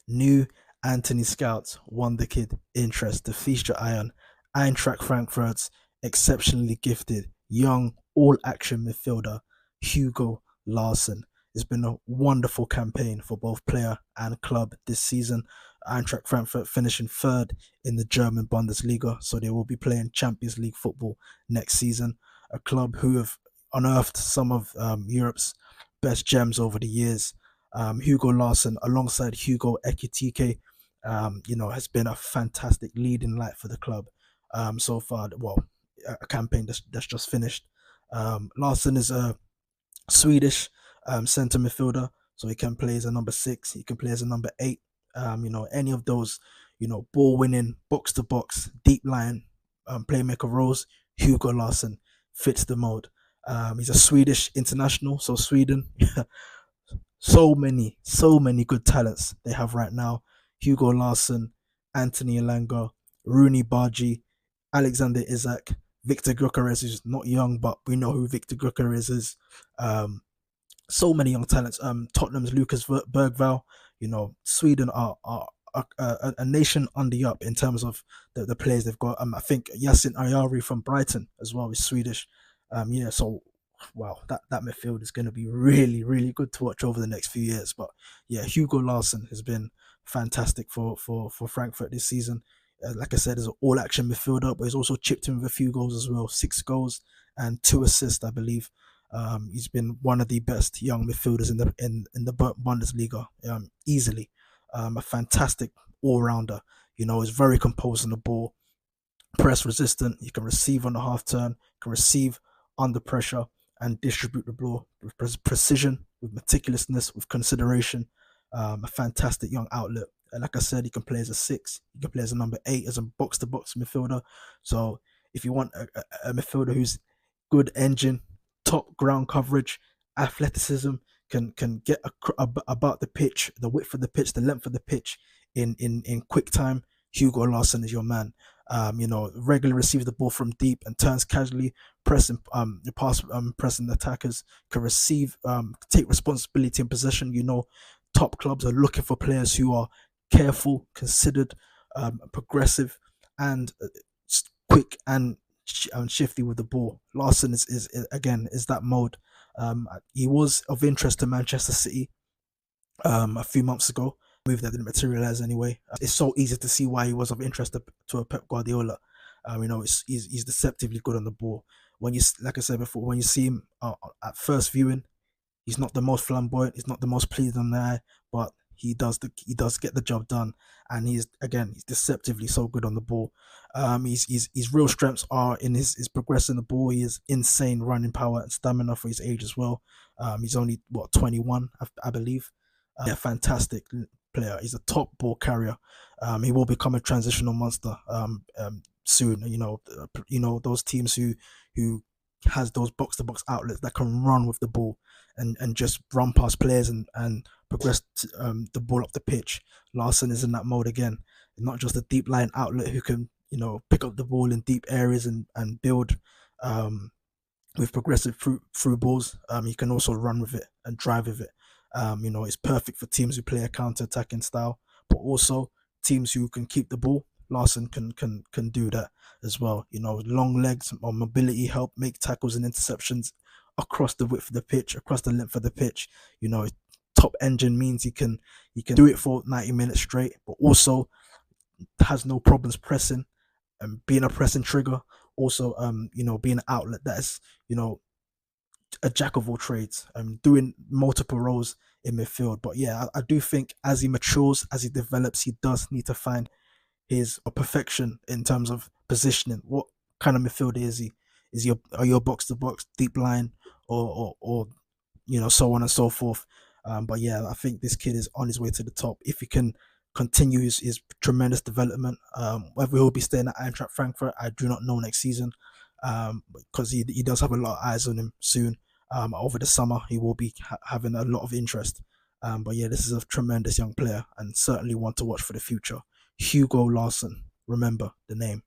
New Anthony Scouts, Wonderkid Interest, the feature iron, Eintracht Frankfurt's exceptionally gifted, young, all-action midfielder, Hugo Larsson. It's been a wonderful campaign for both player and club this season. Eintracht Frankfurt finishing third in the German Bundesliga, so they will be playing Champions League football next season. A club who have unearthed some of Europe's best gems over the years. Hugo Larsson, alongside Hugo Ekitike, has been a fantastic leading light for the club so far. Well, a campaign that's just finished. Larsson is a Swedish centre midfielder, so he can play as a number 6. He can play as a number 8. Any of those, ball winning, box to box, deep line playmaker roles. Hugo Larsson fits the mold. He's a Swedish international, so Sweden, so many good talents they have right now. Hugo Larsson, Anthony Elanga, Rooney Bargi, Alexander Isak, Victor Gyökeres, who's not young, but we know who Victor Gyökeres is. So many young talents. Tottenham's Lucas Bergvall. Sweden are a nation on the up in terms of the players they've got. I think Yasin Ayari from Brighton as well is Swedish. So wow, that midfield is going to be really, really good to watch over the next few years. But yeah, Hugo Larsson has been fantastic for Frankfurt this season. Like I said, he's an all-action midfielder, but he's also chipped in with a few goals as well. 6 goals and 2 assists, I believe. He's been one of the best young midfielders in the Bundesliga, easily. A fantastic all-rounder. He's very composed on the ball, press resistant. He can receive on the half turn, can receive under pressure, and distribute the ball with precision, with meticulousness, with consideration. A fantastic young outlet. And like I said, he can play as a 6, he can play as a number 8, as a box-to-box midfielder. So if you want a midfielder who's good engine, top ground coverage, athleticism, can get about the pitch, the width of the pitch, the length of the pitch in quick time, Hugo Larsson is your man. Regularly receives the ball from deep and turns casually, pressing pressing attackers, can receive, take responsibility in possession. Top clubs are looking for players who are careful, considered, progressive, and quick and shifty with the ball. Larsson is again that mode. He was of interest to Manchester City a few months ago. Move that didn't materialize anyway. It's so easy to see why he was of interest to a Pep Guardiola. He's deceptively good on the ball. Like I said before, when you see him at first viewing, he's not the most flamboyant. He's not the most pleasing on the eye, but he does get the job done, and he's deceptively so good on the ball. His real strengths are in his progressing the ball. He has insane running power and stamina for his age as well. He's only 21, I believe. Fantastic player. He's a top ball carrier. He will become a transitional monster soon. Those teams who has those box to box outlets that can run with the ball and just run past players and progress the ball up the pitch. Larsson is in that mode again. Not just a deep line outlet who can pick up the ball in deep areas and build with progressive through balls. He can also run with it and drive with it. It's perfect for teams who play a counter-attacking style, but also teams who can keep the ball. Larsson can do that as well. Long legs or mobility help make tackles and interceptions across the width of the pitch, across the length of the pitch. Top engine means he can do it for 90 minutes straight, but also has no problems pressing and being a pressing trigger. Also, being an outlet that is, a jack of all trades, doing multiple roles in midfield. But yeah, I do think as he matures, as he develops, he does need to find his perfection in terms of positioning. What kind of midfielder is he? Are you a box to box, deep line, or so on and so forth? But yeah, I think this kid is on his way to the top if he can continue his tremendous development. Whether he'll be staying at Eintracht Frankfurt, I do not know next season, because he does have a lot of eyes on him soon. Over the summer, he will be having a lot of interest. But yeah, this is a tremendous young player and certainly one to watch for the future. Hugo Larsson, remember the name.